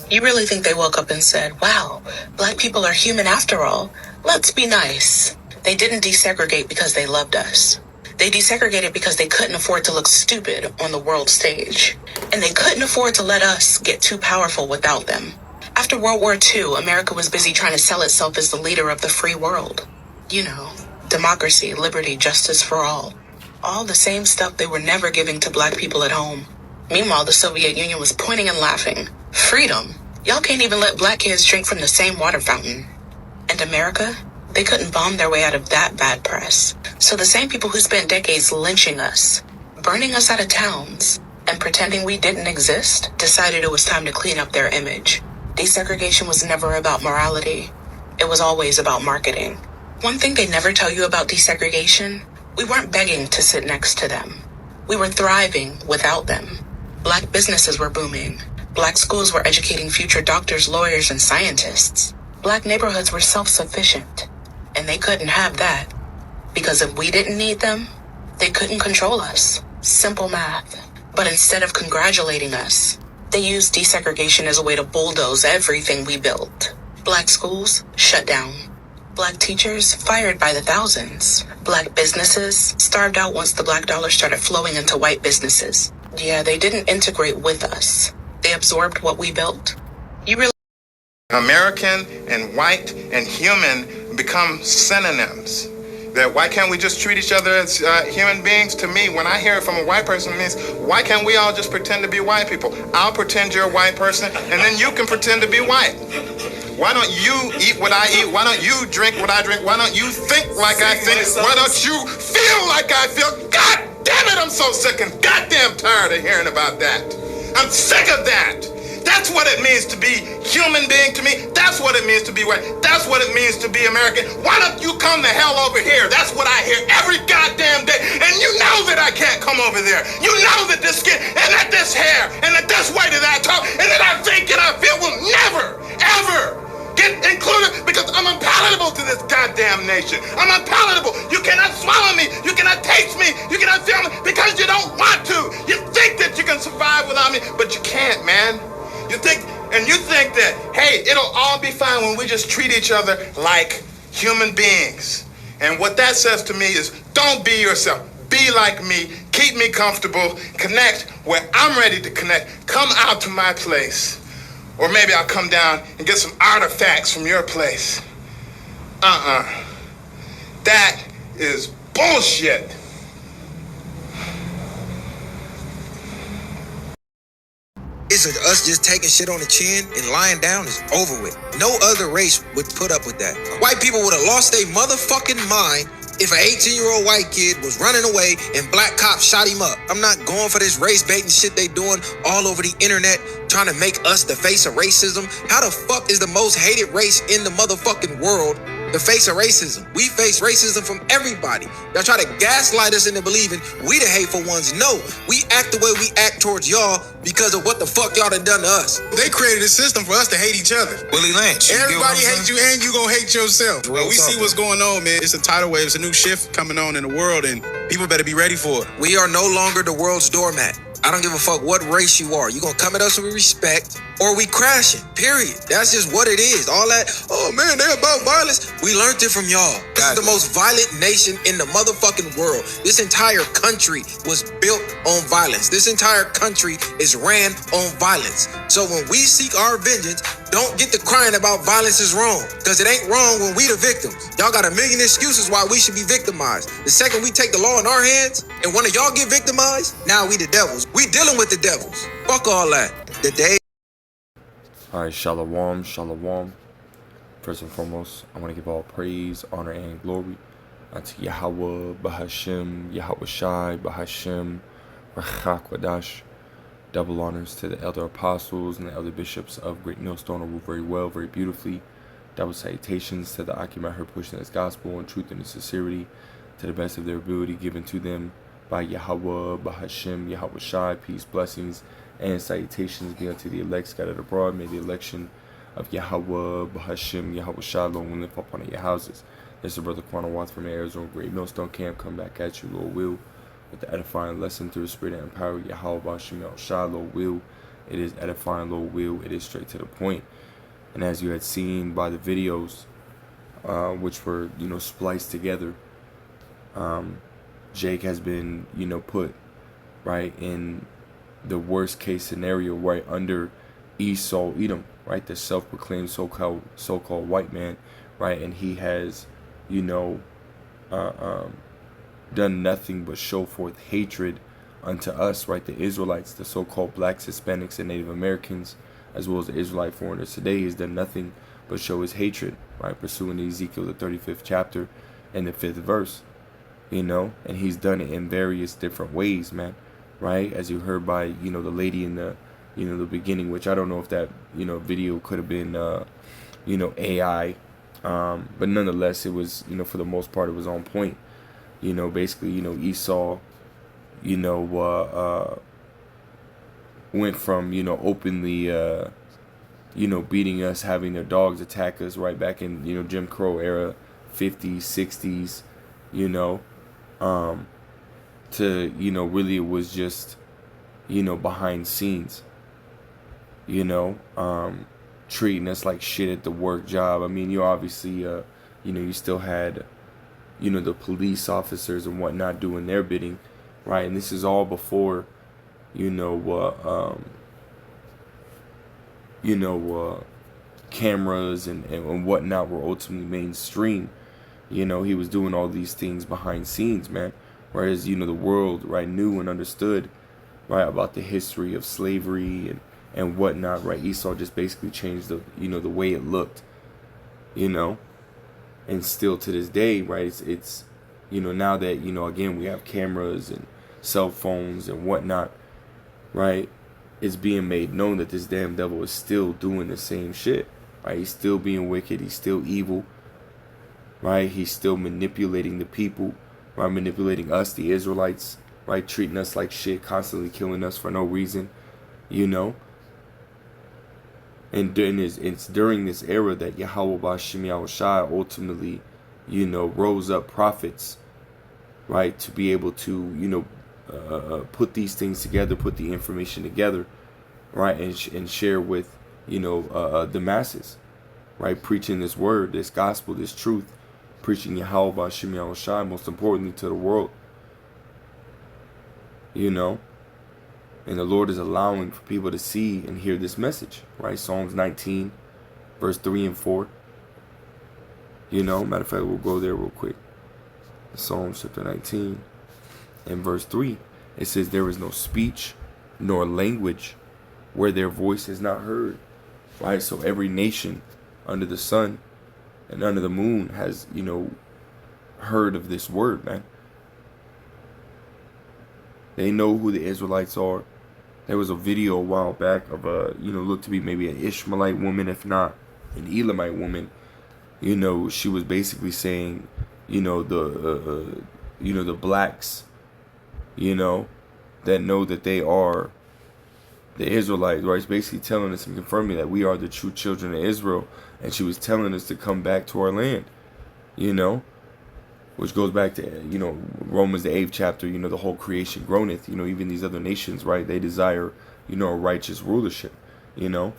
You really think they woke up and said, wow, black people are human after all. Let's be nice. They didn't desegregate because they loved us. They desegregated because they couldn't afford to look stupid on the world stage. And they couldn't afford to let us get too powerful without them. After World War II, America was busy trying to sell itself as the leader of the free world. You know, democracy, liberty, justice for all. All the same stuff they were never giving to black people at home. Meanwhile, the Soviet Union was pointing and laughing. Freedom? Y'all can't even let black kids drink from the same water fountain. And America? They couldn't bomb their way out of that bad press. So the same people who spent decades lynching us, burning us out of towns, and pretending we didn't exist, decided it was time to clean up their image. Desegregation was never about morality. It was always about marketing. One thing they never tell you about desegregation, we weren't begging to sit next to them. We were thriving without them. Black businesses were booming. Black schools were educating future doctors, lawyers, and scientists. Black neighborhoods were self-sufficient. And they couldn't have that. Because if we didn't need them, they couldn't control us. Simple math. But instead of congratulating us, they used desegregation as a way to bulldoze everything we built. Black schools shut down. Black teachers fired by the thousands. Black businesses starved out once the black dollar started flowing into white businesses. Yeah, they didn't integrate with us. They absorbed what we built. You really American and white and human become synonyms. That why can't we just treat each other as human beings? To me, when I hear it from a white person, it means why can't we all just pretend to be white people? I'll pretend you're a white person, and then you can pretend to be white. Why don't you eat what I eat? Why don't you drink what I drink? Why don't you think like I think? Why don't you feel like I feel? God damn it, I'm so sick and goddamn tired of hearing about that. I'm sick of that. That's what it means to be human being to me. That's what it means to be white. That's what it means to be American. Why don't you come the hell over here? That's what I hear every goddamn day. And you know that I can't come over there. You know that this skin and that this hair and that this way that I talk and that I think and I feel will never, ever get included because I'm unpalatable to this goddamn nation. I'm unpalatable. You cannot swallow me. You cannot taste me. You cannot feel me because you don't want to. You think that you can survive without me, but you can't, man. You think that, hey, it'll all be fine when we just treat each other like human beings. And what that says to me is don't be yourself. Be like me. Keep me comfortable. Connect where I'm ready to connect. Come out to my place. Or maybe I'll come down and get some artifacts from your place. That is bullshit. It's us just taking shit on the chin and lying down is over with. No other race would put up with that. White people would have lost their motherfucking mind if an 18-year-old white kid was running away and black cops shot him up. I'm not going for this race baiting shit they doing all over the internet, trying to make us the face of racism. How the fuck is the most hated race in the motherfucking world the face of racism? We face racism from everybody. Y'all try to gaslight us into believing we the hateful ones. No, we act the way we act towards y'all because of what the fuck y'all done to us. They created a system for us to hate each other. Willie Lynch. Everybody hates you and you gonna hate yourself. Well, we see what's going on, man. It's a tidal wave. It's a new shift coming on in the world and people better be ready for it. We are no longer the world's doormat. I don't give a fuck what race you are. You gonna come at us with respect or we crashing, period. That's just what it is. All that, oh man, they're about violence. We learned it from y'all. This is the most violent nation in the motherfucking world. This entire country was built on violence. This entire country is ran on violence. So when we seek our vengeance, don't get to crying about violence is wrong. Because it ain't wrong when we the victims. Y'all got a million excuses why we should be victimized. The second we take the law in our hands and one of y'all get victimized, now we the devils. We dealing with the devils. Fuck all that. The day. Alright, shalom, shalom. First and foremost, I want to give all praise, honor, and glory unto Yahweh, Bahashem, Yahweh Shai, Bahashem, Rachak Wadash. Double honors to the elder apostles and the elder bishops of Great Millstone who rule very well, very beautifully. Double salutations to the Akim out here pushing this gospel in truth and in sincerity to the best of their ability given to them by Yahweh, Bahashem, Yahweh Shai. Peace, blessings, and salutations be unto the elect scattered abroad. May the election of Yahweh, Bahashem, Yahweh Shalom will live upon your houses. This is Brother Quanah Watts from the Arizona Great Millstone Camp. Come back at you, Lord will, with the edifying lesson through the Spirit and power of Yahweh, Bahashem, Yahweh Shalom will It is edifying, Lord will. It is straight to the point. And as you had seen by the videos, which were, spliced together, Jake has been, put right in the worst case scenario, right under Esau, Edom, right, the self-proclaimed so-called white man, right, and he has, done nothing but show forth hatred unto us, right, the Israelites, the so-called blacks, Hispanics, and Native Americans, as well as the Israelite foreigners. Today, he's done nothing but show his hatred, right, pursuing Ezekiel, the 35th chapter and the 5th verse, and he's done it in various different ways, man, right, as you heard by, the lady in the, the beginning, which I don't know if that, video could have been, AI, but nonetheless, it was, for the most part, it was on point. Basically, Esau, went from, openly, beating us, having their dogs attack us right back in, Jim Crow era, 50s, 60s, to, really it was just, behind scenes, treating us like shit at the work job. I mean, you obviously, you still had, the police officers and whatnot doing their bidding, right? And this is all before, cameras and whatnot were ultimately mainstream. He was doing all these things behind scenes, man. Whereas, the world, right, knew and understood, right, about the history of slavery and whatnot, right? Esau just basically changed the, the way it looked, and still to this day, right, it's now that, again, we have cameras and cell phones and whatnot, right, it's being made known that this damn devil is still doing the same shit, right? He's still being wicked, he's still evil, right? He's still manipulating the people, right? Manipulating us, the Israelites, right? Treating us like shit, constantly killing us for no reason, And it's during this era that Yahweh B'Shem Yahushai ultimately, rose up prophets, right, to be able to, put these things together, put the information together, right, and share with, the masses, right, preaching this word, this gospel, this truth, preaching Yahweh B'Shem Yahushai, most importantly to the world, And the Lord is allowing for people to see and hear this message, right? Psalms 19, verse 3 and 4. Matter of fact, we'll go there real quick. Psalms chapter 19 and verse 3. It says, there is no speech nor language where their voice is not heard, right? So every nation under the sun and under the moon has, heard of this word, man. They know who the Israelites are. There was a video a while back of a, looked to be maybe an Ishmaelite woman, if not an Elamite woman. She was basically saying, the blacks, that know that they are the Israelites, right? It's basically telling us and confirming that we are the true children of Israel. And she was telling us to come back to our land, which goes back to, Romans the 8th chapter, the whole creation groaneth, even these other nations, right? They desire, a righteous rulership, But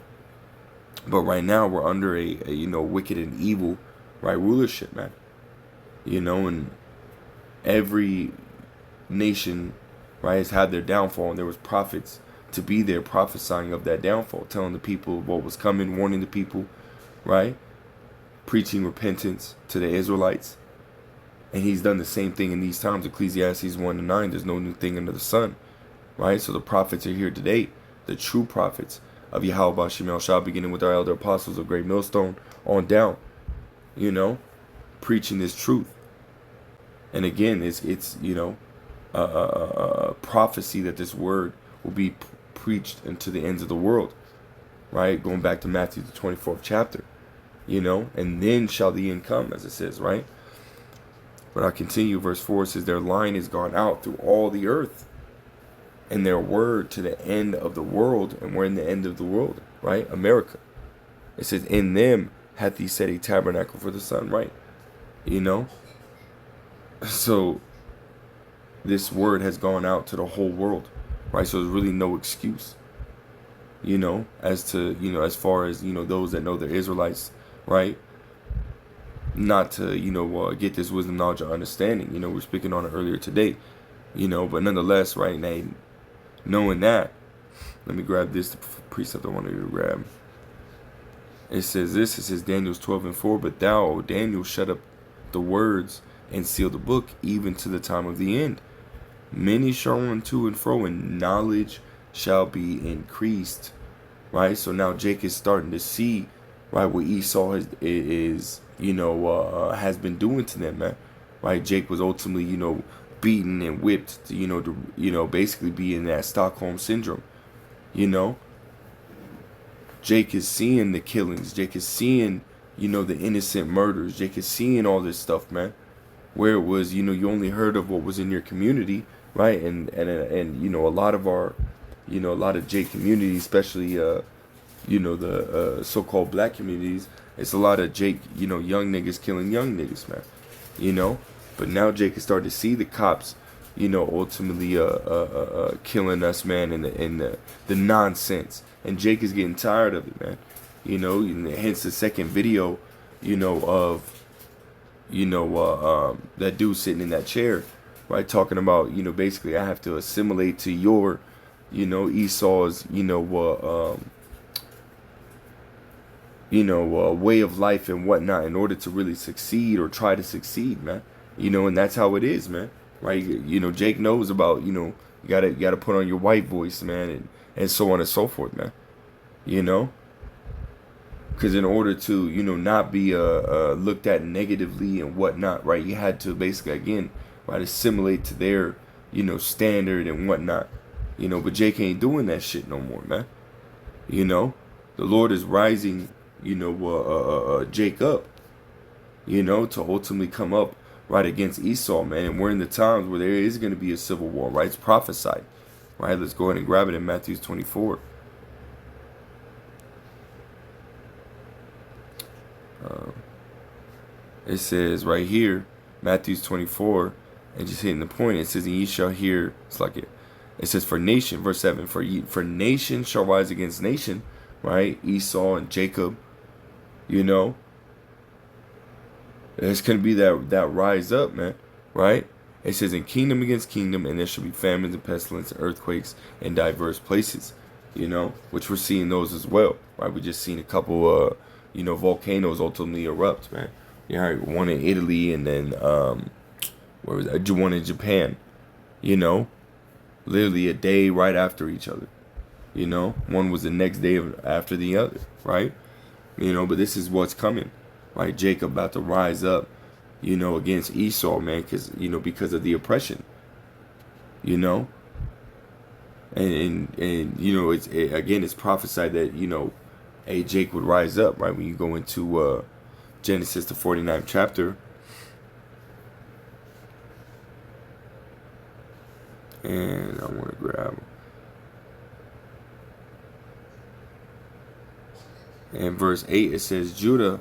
right now we're under a wicked and evil, right, rulership, man. And every nation, right, has had their downfall, and there was prophets to be there prophesying of that downfall, telling the people what was coming, warning the people, right? Preaching repentance to the Israelites. And he's done the same thing in these times. Ecclesiastes 1-9, there's no new thing under the sun, right? So the prophets are here today, the true prophets of Yahweh B'Shem Yahushai, beginning with our elder apostles of Great Millstone on down, preaching this truth. And again, it's a prophecy that this word will be preached into the ends of the world, right? Going back to Matthew the 24th chapter, and then shall the end come, as it says, right? But I'll continue, verse 4 says, their line is gone out through all the earth, and their word to the end of the world. And we're in the end of the world, right? America. It says, in them hath he set a tabernacle for the sun, right? So this word has gone out to the whole world, right? So there's really no excuse, you know, as to, you know, as far as, you know, those that know they're Israelites, right? Not to, you know, get this wisdom, knowledge, or understanding. You know, we're speaking on it earlier today, you know, but nonetheless, right, now, knowing that, let me grab this, the precept I wanted to grab. It says this, it says Daniel 12:4, but thou, O Daniel, shut up the words and seal the book, even to the time of the end. Many shall run to and fro, and knowledge shall be increased. Right? So now Jake is starting to see, right, what Esau is you know, has been doing to them, man. Right? Jake was ultimately, you know, beaten and whipped, to basically be in that Stockholm syndrome. You know? Jake is seeing the killings. Jake is seeing, you know, the innocent murders. Jake is seeing all this stuff, man. Where it was, you know, you only heard of what was in your community, right? And you know, a lot of our, you know, a lot of Jake communities, especially, you know, the so-called black communities, it's a lot of Jake, you know, young niggas killing young niggas, man. You know? But now Jake is starting to see the cops, you know, ultimately killing us, man, and the nonsense. And Jake is getting tired of it, man. You know, and hence the second video, you know, of, you know, that dude sitting in that chair, right, talking about, you know, basically I have to assimilate to your, you know, Esau's, you know, way of life and whatnot in order to really succeed or try to succeed, man. You know, and that's how it is, man. Right? You know, Jake knows about, you know, you gotta put on your white voice, man, and so on and so forth, man. You know? Because in order to, you know, not be looked at negatively and whatnot, right, you had to basically, again, right, assimilate to their, you know, standard and whatnot. You know, but Jake ain't doing that shit no more, man. You know? The Lord is rising, you know, Jake up, you know, to ultimately come up, right, against Esau, man. And we're in the times where there is going to be a civil war, right? It's prophesied, right? Let's go ahead and grab it in Matthew 24. It says right here, Matthew 24, and just hitting the point, it says, and ye shall hear, it's like it says, for nation, verse 7, for nation shall rise against nation, right? Esau and Jacob, you know. There's going to be that rise up, man, right? It says, in kingdom against kingdom, and there shall be famines and pestilence and earthquakes in diverse places, you know, which we're seeing those as well, right? We just seen a couple, you know, volcanoes ultimately erupt, man. Yeah, one in Italy, and then where was that? One in Japan. You know, literally a day right after each other. You know, one was the next day after the other, right? You know, but this is what's coming, right? Jacob about to rise up, you know, against Esau, man, because of the oppression. You know, and you know, it's prophesied that, you know, Jake would rise up, right? When you go into Genesis, the 49th chapter. And I want to grab. And verse 8, it says, Judah,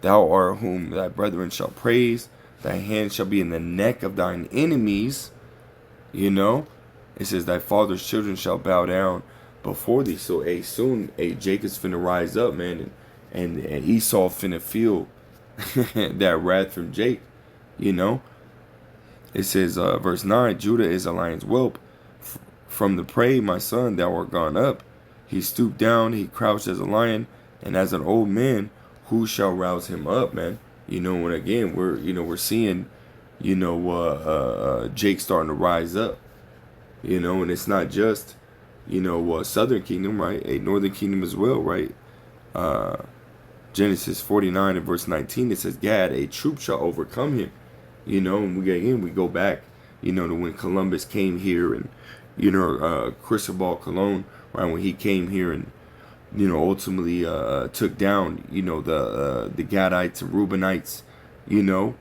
thou art whom thy brethren shall praise. Thy hand shall be in the neck of thine enemies. You know? It says, thy father's children shall bow down before thee. So, soon, Jacob's finna rise up, man. And Esau finna feel that wrath from Jake, you know. It says, verse 9, Judah is a lion's whelp. From the prey, my son, thou art gone up. He stooped down, he crouched as a lion, and as an old man, who shall rouse him up, man? You know, and again, we're seeing, you know, Jake starting to rise up, you know, and it's not just, you know, southern kingdom, right? A northern kingdom as well, right? Genesis 49 and verse 19, it says, Gad, a troop shall overcome him. You know, and we go back, you know, to when Columbus came here, and, you know, Cristobal Colon, right, when he came here and, you know, ultimately took down, you know, the Gadites and Reubenites, you know,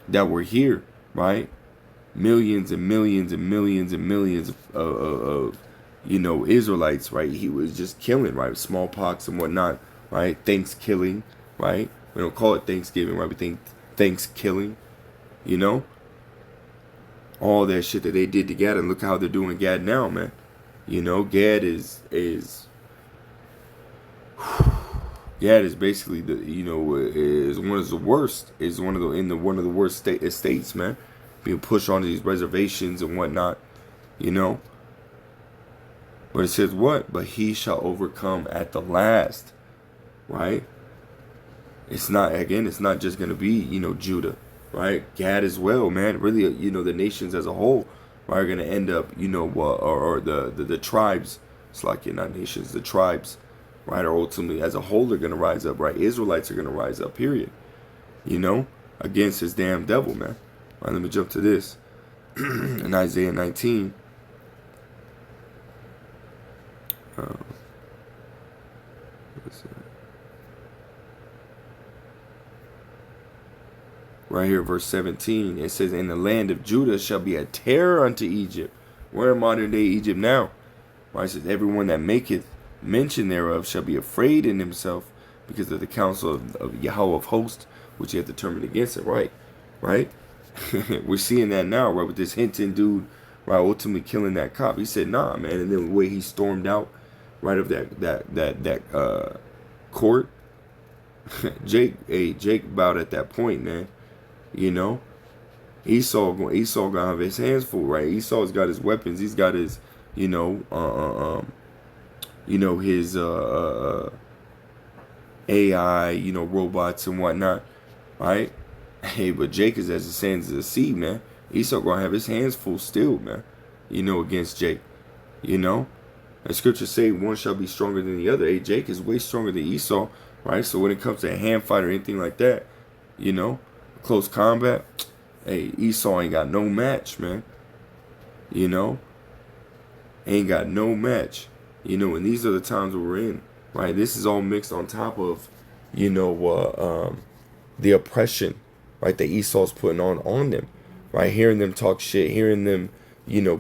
that were here, right? Millions and millions and millions and millions of you know, Israelites, right? He was just killing, right? Smallpox and whatnot, right? Thanksgiving, right? We don't call it Thanksgiving, right? We think Thanksgiving, you know? All that shit that they did to Gad, and look how they're doing Gad now, man. You know, Gad is Gad is basically the, you know, is one of the worst, is one of the worst estates, man, being pushed onto these reservations and whatnot, you know. But it says what? But he shall overcome at the last, right? It's not just gonna be, you know, Judah, right? Gad as well, man. Really, you know, the nations as a whole are gonna end up, you know, or the tribes. It's like, not nations, the tribes, right? Or ultimately, as a whole, they're gonna rise up, right? Israelites are gonna rise up, period. You know, against his damn devil, man. All right, let me jump to this in Isaiah 19. Right here, verse 17, it says, "And the land of Judah shall be a terror unto Egypt." We're in modern day Egypt now. Right? It says, "Everyone that maketh mention thereof shall be afraid in himself because of the counsel of Yahweh of hosts, which he hath determined against it." Right? Right? We're seeing that now, right? With this Hinton dude, right? Ultimately killing that cop. He said, "Nah, man." And then the way he stormed out, right, of that court. Jake bowed at that point, man. You know, Esau gonna have his hands full, right? Esau's got his weapons. He's got his, his AI, robots and whatnot, right? Hey, but Jake is as the sands of the sea, man. Esau gonna have his hands full still, man. Against Jake, And scriptures say one shall be stronger than the other. Hey, Jake is way stronger than Esau, right? So when it comes to a hand fight or anything like that, close combat, hey, Esau ain't got no match, man. Ain't got no match. And these are the times that we're in, right? This is all mixed on top of, the oppression, right, that Esau's putting on them, right? Hearing them talk shit, hearing them,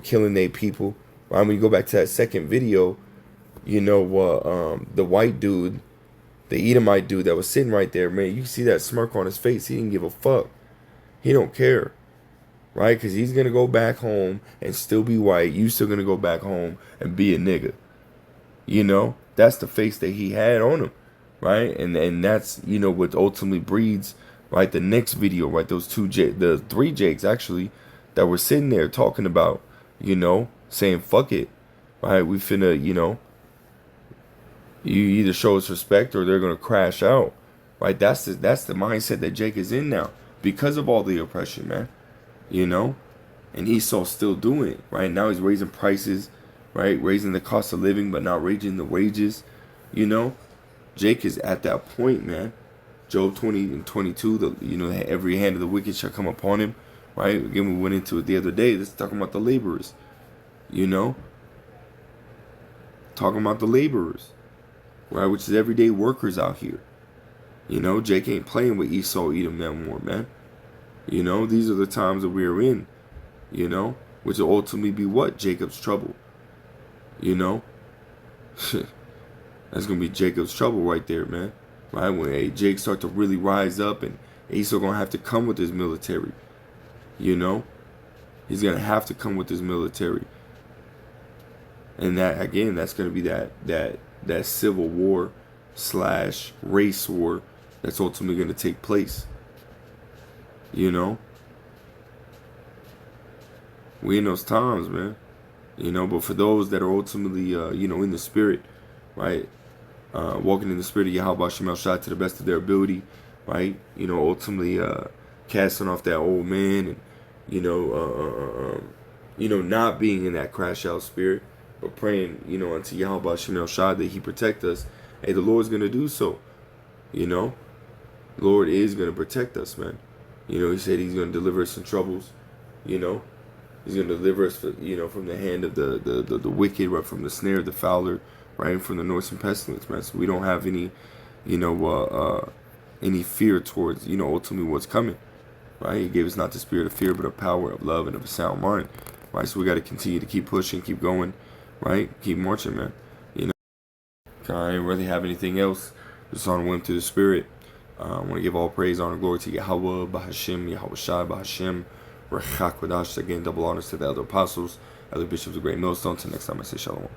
killing their people. Right? When you go back to that second video, the white dude, the Edomite dude that was sitting right there, man, you see that smirk on his face. He didn't give a fuck. He don't care, right? Because he's going to go back home and still be white. You still going to go back home and be a nigga. That's the face that he had on him, right? And that's, what ultimately breeds, right, the next video, right? Those the three Jakes, actually, that were sitting there talking about, saying, fuck it, right? We finna, you either show us respect or they're gonna crash out, right? That's the mindset that Jake is in now because of all the oppression, man. And Esau's still doing it, right? Now he's raising prices, right? Raising the cost of living, but not raising the wages. Jake is at that point, man. Job 20 and 22, every hand of the wicked shall come upon him, right? Again, we went into it the other day. This is talking about the laborers, talking about the laborers, right? Which is everyday workers out here. Jake ain't playing with Esau, Edom no more, man. These are the times that we're in, which will ultimately be what? Jacob's trouble. That's going to be Jacob's trouble right there, man. Right? When Jake start to really rise up and Esau going to have to come with his military. He's going to have to come with his military. And that, again, that's going to be that civil war / race war that's ultimately going to take place. We in those times, man. But for those that are ultimately, in the spirit, right? Walking in the spirit of Yahweh Shemel Shai to the best of their ability, right? Ultimately casting off that old man and, not being in that crash out spirit, but praying, unto Yahweh Shemel Shai that he protect us. Hey, the Lord's going to do so. The Lord is going to protect us, man. He said he's going to deliver us from troubles. He's going to deliver us, from the hand of the wicked, right, from the snare of the fowler, right, and from the noisome pestilence, man. So we don't have any, any fear towards, ultimately what's coming, right? He gave us not the spirit of fear, but of power, of love, and of a sound mind, right? So we got to continue to keep pushing, keep going, right? Keep marching, man. I didn't really have anything else. Just on a whim to the spirit. I want to give all praise, honor, glory to Yahweh, Bahashim, Yahweh Shai, Bahashim, Rechakwadash. Again, double honors to the elder apostles, elder bishops of Great Millstone. Till next time, I say shalom.